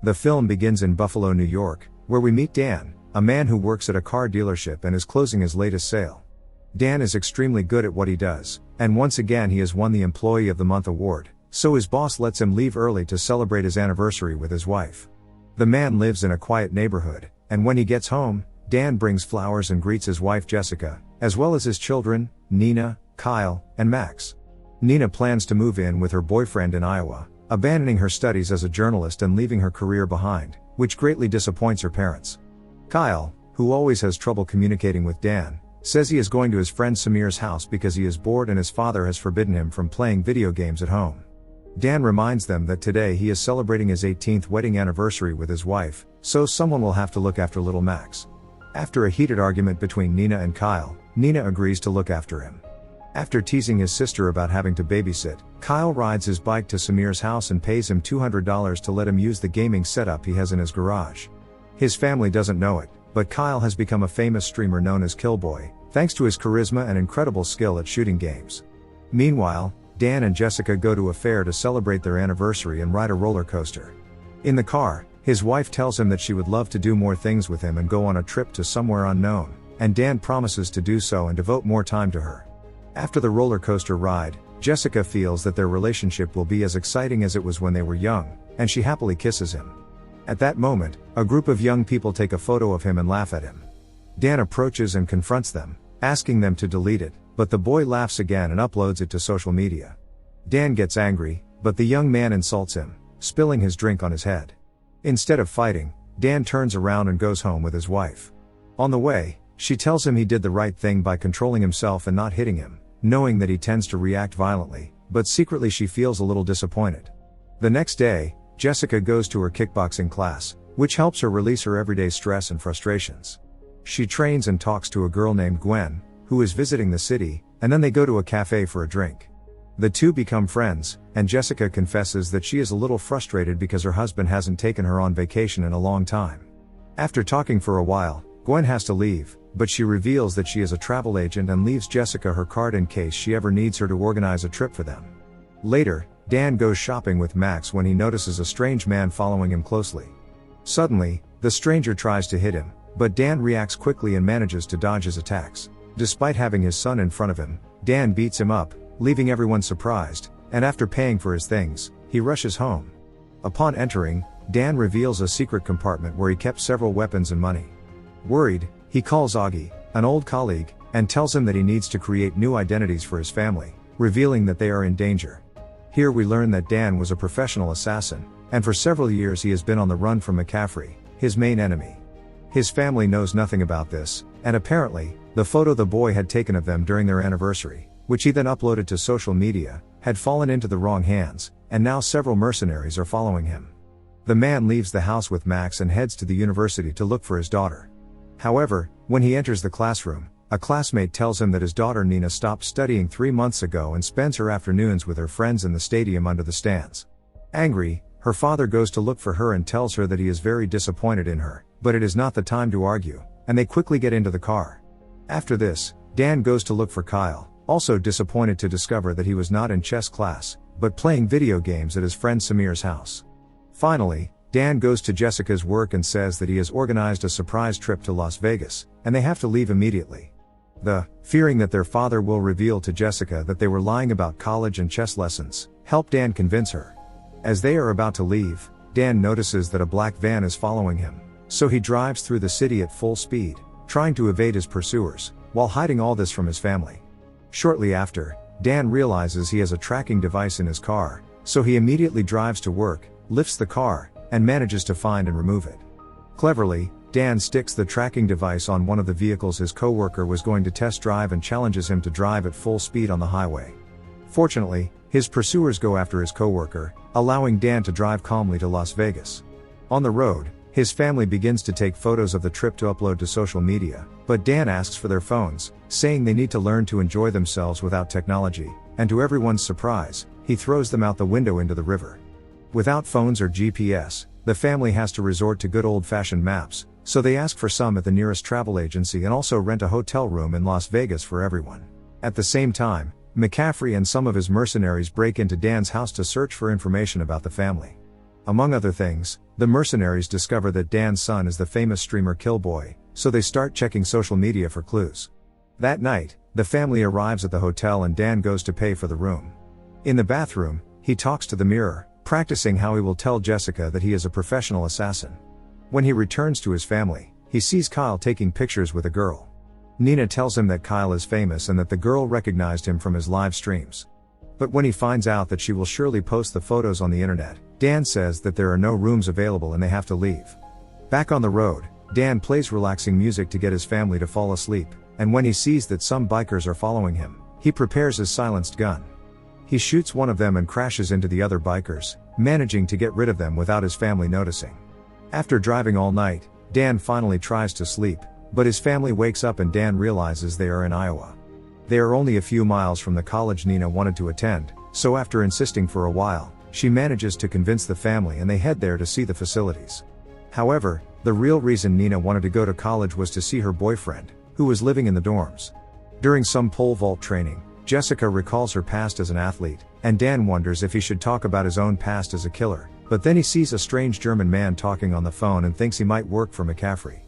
The film begins in Buffalo, New York, where we meet Dan, a man who works at a car dealership and is closing his latest sale. Dan is extremely good at what he does, and once again he has won the Employee of the Month award, so his boss lets him leave early to celebrate his anniversary with his wife. The man lives in a quiet neighborhood, and when he gets home, Dan brings flowers and greets his wife Jessica, as well as his children, Nina, Kyle, and Max. Nina plans to move in with her boyfriend in Iowa, abandoning her studies as a journalist and leaving her career behind, which greatly disappoints her parents. Kyle, who always has trouble communicating with Dan, says he is going to his friend Samir's house because he is bored and his father has forbidden him from playing video games at home. Dan reminds them that today he is celebrating his 18th wedding anniversary with his wife, so someone will have to look after little Max. After a heated argument between Nina and Kyle, Nina agrees to look after him. After teasing his sister about having to babysit, Kyle rides his bike to Samir's house and pays him $200 to let him use the gaming setup he has in his garage. His family doesn't know it, but Kyle has become a famous streamer known as Killboy, thanks to his charisma and incredible skill at shooting games. Meanwhile, Dan and Jessica go to a fair to celebrate their anniversary and ride a roller coaster. In the car, his wife tells him that she would love to do more things with him and go on a trip to somewhere unknown, and Dan promises to do so and devote more time to her. After the roller coaster ride, Jessica feels that their relationship will be as exciting as it was when they were young, and she happily kisses him. At that moment, a group of young people take a photo of him and laugh at him. Dan approaches and confronts them, asking them to delete it, but the boy laughs again and uploads it to social media. Dan gets angry, but the young man insults him, spilling his drink on his head. Instead of fighting, Dan turns around and goes home with his wife. On the way, she tells him he did the right thing by controlling himself and not hitting him, knowing that he tends to react violently, but secretly she feels a little disappointed. The next day, Jessica goes to her kickboxing class, which helps her release her everyday stress and frustrations. She trains and talks to a girl named Gwen, who is visiting the city, and then they go to a cafe for a drink. The two become friends, and Jessica confesses that she is a little frustrated because her husband hasn't taken her on vacation in a long time. After talking for a while, Gwen has to leave, but she reveals that she is a travel agent and leaves Jessica her card in case she ever needs her to organize a trip for them. Later, Dan goes shopping with Max when he notices a strange man following him closely. Suddenly, the stranger tries to hit him, but Dan reacts quickly and manages to dodge his attacks. Despite having his son in front of him, Dan beats him up, leaving everyone surprised, and after paying for his things, he rushes home. Upon entering, Dan reveals a secret compartment where he kept several weapons and money. Worried, he calls Augie, an old colleague, and tells him that he needs to create new identities for his family, revealing that they are in danger. Here we learn that Dan was a professional assassin, and for several years he has been on the run from McCaffrey, his main enemy. His family knows nothing about this, and apparently, the photo the boy had taken of them during their anniversary, which he then uploaded to social media, had fallen into the wrong hands, and now several mercenaries are following him. The man leaves the house with Max and heads to the university to look for his daughter. However, when he enters the classroom, a classmate tells him that his daughter Nina stopped studying 3 months ago and spends her afternoons with her friends in the stadium under the stands. Angry, her father goes to look for her and tells her that he is very disappointed in her, but it is not the time to argue, and they quickly get into the car. After this, Dan goes to look for Kyle, also disappointed to discover that he was not in chess class, but playing video games at his friend Samir's house. Finally, Dan goes to Jessica's work and says that he has organized a surprise trip to Las Vegas, and they have to leave immediately. Fearing that their father will reveal to Jessica that they were lying about college and chess lessons, help Dan convince her. As they are about to leave, Dan notices that a black van is following him, so he drives through the city at full speed, trying to evade his pursuers, while hiding all this from his family. Shortly after, Dan realizes he has a tracking device in his car, so he immediately drives to work, lifts the car, and manages to find and remove it. Cleverly, Dan sticks the tracking device on one of the vehicles his coworker was going to test drive and challenges him to drive at full speed on the highway. Fortunately, his pursuers go after his coworker, allowing Dan to drive calmly to Las Vegas. On the road, his family begins to take photos of the trip to upload to social media, but Dan asks for their phones, saying they need to learn to enjoy themselves without technology, and to everyone's surprise, he throws them out the window into the river. Without phones or GPS, the family has to resort to good old-fashioned maps, so they ask for some at the nearest travel agency and also rent a hotel room in Las Vegas for everyone. At the same time, McCaffrey and some of his mercenaries break into Dan's house to search for information about the family. Among other things, the mercenaries discover that Dan's son is the famous streamer Killboy, so they start checking social media for clues. That night, the family arrives at the hotel and Dan goes to pay for the room. In the bathroom, he talks to the mirror, practicing how he will tell Jessica that he is a professional assassin. When he returns to his family, he sees Kyle taking pictures with a girl. Nina tells him that Kyle is famous and that the girl recognized him from his live streams. But when he finds out that she will surely post the photos on the internet, Dan says that there are no rooms available and they have to leave. Back on the road, Dan plays relaxing music to get his family to fall asleep, and when he sees that some bikers are following him, he prepares his silenced gun. He shoots one of them and crashes into the other bikers, managing to get rid of them without his family noticing. After driving all night, Dan finally tries to sleep, but his family wakes up and Dan realizes they are in Iowa. They are only a few miles from the college Nina wanted to attend, so after insisting for a while, she manages to convince the family and they head there to see the facilities. However, the real reason Nina wanted to go to college was to see her boyfriend, who was living in the dorms. During some pole vault training, Jessica recalls her past as an athlete, and Dan wonders if he should talk about his own past as a killer, but then he sees a strange German man talking on the phone and thinks he might work for McCaffrey.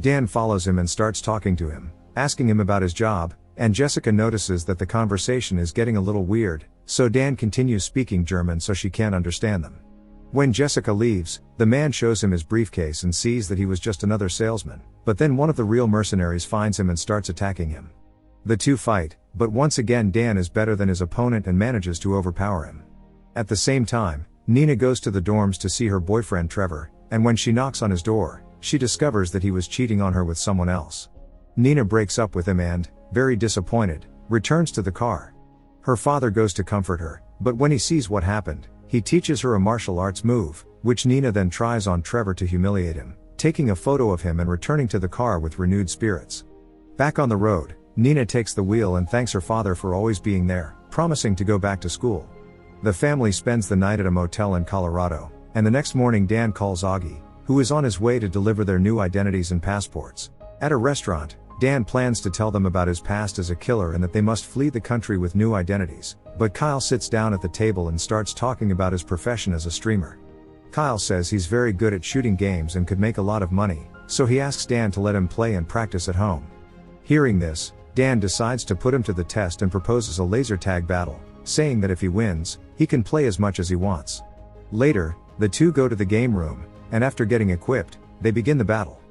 Dan follows him and starts talking to him, asking him about his job, and Jessica notices that the conversation is getting a little weird, so Dan continues speaking German so she can't understand them. When Jessica leaves, the man shows him his briefcase and sees that he was just another salesman, but then one of the real mercenaries finds him and starts attacking him. The two fight, but once again Dan is better than his opponent and manages to overpower him. At the same time, Nina goes to the dorms to see her boyfriend Trevor, and when she knocks on his door, she discovers that he was cheating on her with someone else. Nina breaks up with him and, very disappointed, returns to the car. Her father goes to comfort her, but when he sees what happened, he teaches her a martial arts move, which Nina then tries on Trevor to humiliate him, taking a photo of him and returning to the car with renewed spirits. Back on the road, Nina takes the wheel and thanks her father for always being there, promising to go back to school. The family spends the night at a motel in Colorado, and the next morning Dan calls Augie, who is on his way to deliver their new identities and passports. At a restaurant, Dan plans to tell them about his past as a killer and that they must flee the country with new identities, but Kyle sits down at the table and starts talking about his profession as a streamer. Kyle says he's very good at shooting games and could make a lot of money, so he asks Dan to let him play and practice at home. Hearing this, Dan decides to put him to the test and proposes a laser tag battle, saying that if he wins, he can play as much as he wants. Later, the two go to the game room, and after getting equipped, they begin the battle.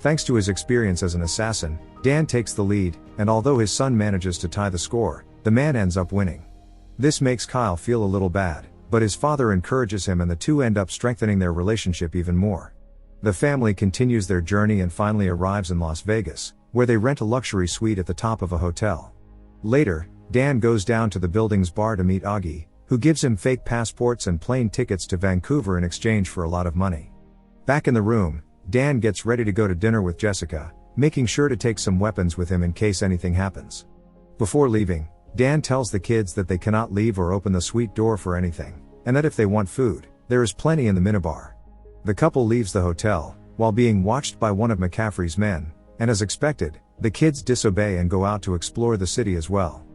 Thanks to his experience as an assassin, Dan takes the lead, and although his son manages to tie the score, the man ends up winning. This makes Kyle feel a little bad, but his father encourages him and the two end up strengthening their relationship even more. The family continues their journey and finally arrives in Las Vegas, where they rent a luxury suite at the top of a hotel. Later, Dan goes down to the building's bar to meet Augie, who gives him fake passports and plane tickets to Vancouver in exchange for a lot of money. Back in the room, Dan gets ready to go to dinner with Jessica, making sure to take some weapons with him in case anything happens. Before leaving, Dan tells the kids that they cannot leave or open the suite door for anything, and that if they want food, there is plenty in the minibar. The couple leaves the hotel, while being watched by one of McCaffrey's men, and as expected, the kids disobey and go out to explore the city as well.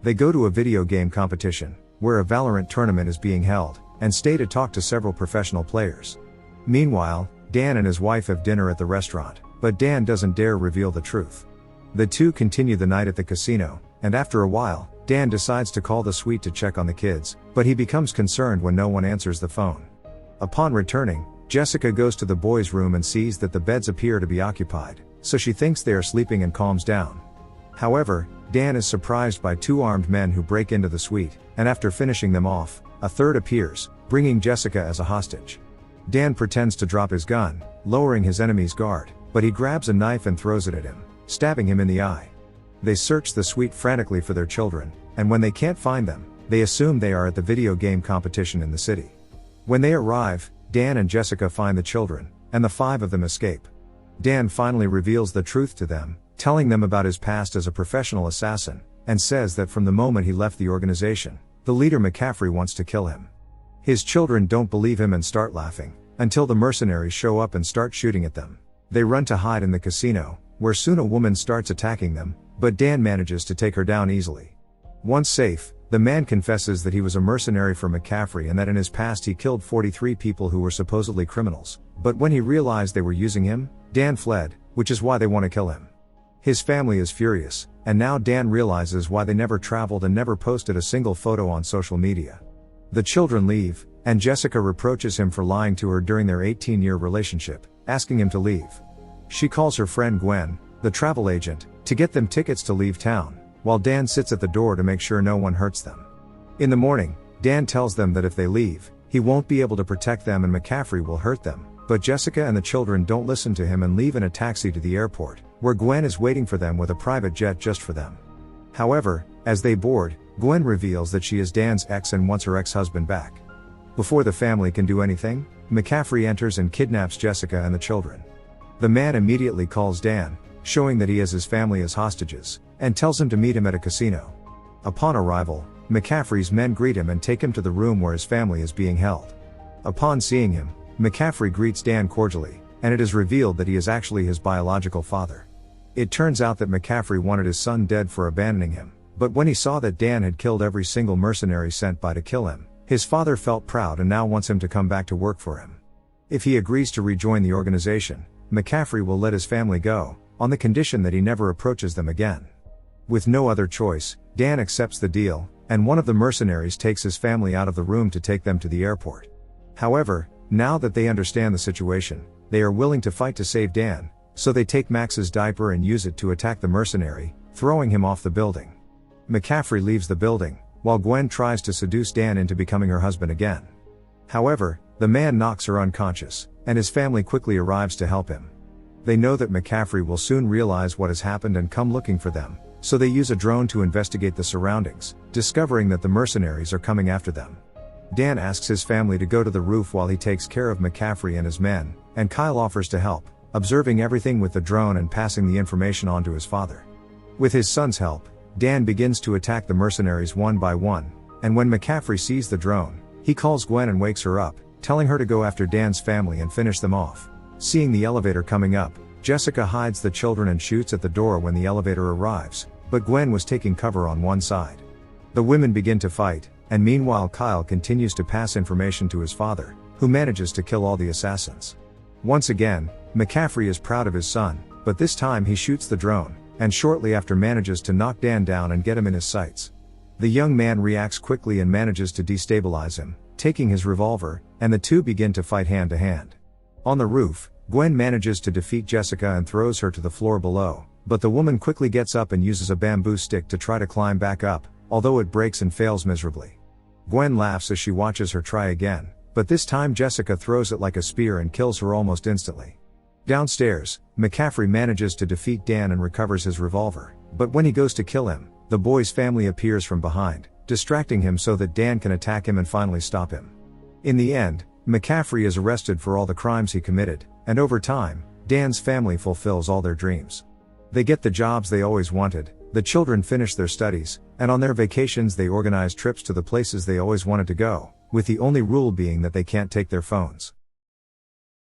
They go to a video game competition, where a Valorant tournament is being held, and stay to talk to several professional players. Meanwhile, Dan and his wife have dinner at the restaurant, but Dan doesn't dare reveal the truth. The two continue the night at the casino, and after a while, Dan decides to call the suite to check on the kids, but he becomes concerned when no one answers the phone. Upon returning, Jessica goes to the boys' room and sees that the beds appear to be occupied, so she thinks they are sleeping and calms down. However, Dan is surprised by two armed men who break into the suite, and after finishing them off, a third appears, bringing Jessica as a hostage. Dan pretends to drop his gun, lowering his enemy's guard, but he grabs a knife and throws it at him, stabbing him in the eye. They search the suite frantically for their children, and when they can't find them, they assume they are at the video game competition in the city. When they arrive, Dan and Jessica find the children, and the five of them escape. Dan finally reveals the truth to them, telling them about his past as a professional assassin, and says that from the moment he left the organization, the leader McCaffrey wants to kill him. His children don't believe him and start laughing, until the mercenaries show up and start shooting at them. They run to hide in the casino, where soon a woman starts attacking them, but Dan manages to take her down easily. Once safe, The man confesses that he was a mercenary for McCaffrey and that in his past he killed 43 people who were supposedly criminals, but when he realized they were using him, Dan fled, which is why they want to kill him. His family is furious, and now Dan realizes why they never traveled and never posted a single photo on social media. The children leave, and Jessica reproaches him for lying to her during their 18-year relationship, asking him to leave. She calls her friend Gwen, the travel agent, to get them tickets to leave town, while Dan sits at the door to make sure no one hurts them. In the morning, Dan tells them that if they leave, he won't be able to protect them and McCaffrey will hurt them, but Jessica and the children don't listen to him and leave in a taxi to the airport, where Gwen is waiting for them with a private jet just for them. However, as they board, Gwen reveals that she is Dan's ex and wants her ex-husband back. Before the family can do anything, McCaffrey enters and kidnaps Jessica and the children. The man immediately calls Dan, showing that he has his family as hostages, and tells him to meet him at a casino. Upon arrival, McCaffrey's men greet him and take him to the room where his family is being held. Upon seeing him, McCaffrey greets Dan cordially, and it is revealed that he is actually his biological father. It turns out that McCaffrey wanted his son dead for abandoning him, but when he saw that Dan had killed every single mercenary sent by to kill him, his father felt proud and now wants him to come back to work for him. If he agrees to rejoin the organization, McCaffrey will let his family go, on the condition that he never approaches them again. With no other choice, Dan accepts the deal, and one of the mercenaries takes his family out of the room to take them to the airport. However, now that they understand the situation, they are willing to fight to save Dan, so they take Max's diaper and use it to attack the mercenary, throwing him off the building. McCaffrey leaves the building, while Gwen tries to seduce Dan into becoming her husband again. However, the man knocks her unconscious, and his family quickly arrives to help him. They know that McCaffrey will soon realize what has happened and come looking for them, so they use a drone to investigate the surroundings, discovering that the mercenaries are coming after them. Dan asks his family to go to the roof while he takes care of McCaffrey and his men, and Kyle offers to help, observing everything with the drone and passing the information on to his father. With his son's help, Dan begins to attack the mercenaries one by one, and when McCaffrey sees the drone, he calls Gwen and wakes her up, telling her to go after Dan's family and finish them off. Seeing the elevator coming up, Jessica hides the children and shoots at the door when the elevator arrives, but Gwen was taking cover on one side. The women begin to fight, and meanwhile Kyle continues to pass information to his father, who manages to kill all the assassins. Once again, McCaffrey is proud of his son, but this time he shoots the drone, and shortly after manages to knock Dan down and get him in his sights. The young man reacts quickly and manages to destabilize him, taking his revolver, and the two begin to fight hand to hand. On the roof, Gwen manages to defeat Jessica and throws her to the floor below, but the woman quickly gets up and uses a bamboo stick to try to climb back up, although it breaks and fails miserably. Gwen laughs as she watches her try again, but this time Jessica throws it like a spear and kills her almost instantly. Downstairs, McCaffrey manages to defeat Dan and recovers his revolver, but when he goes to kill him, the boy's family appears from behind, distracting him so that Dan can attack him and finally stop him. In the end, McCaffrey is arrested for all the crimes he committed, and over time, Dan's family fulfills all their dreams. They get the jobs they always wanted, the children finish their studies, and on their vacations they organize trips to the places they always wanted to go, with the only rule being that they can't take their phones.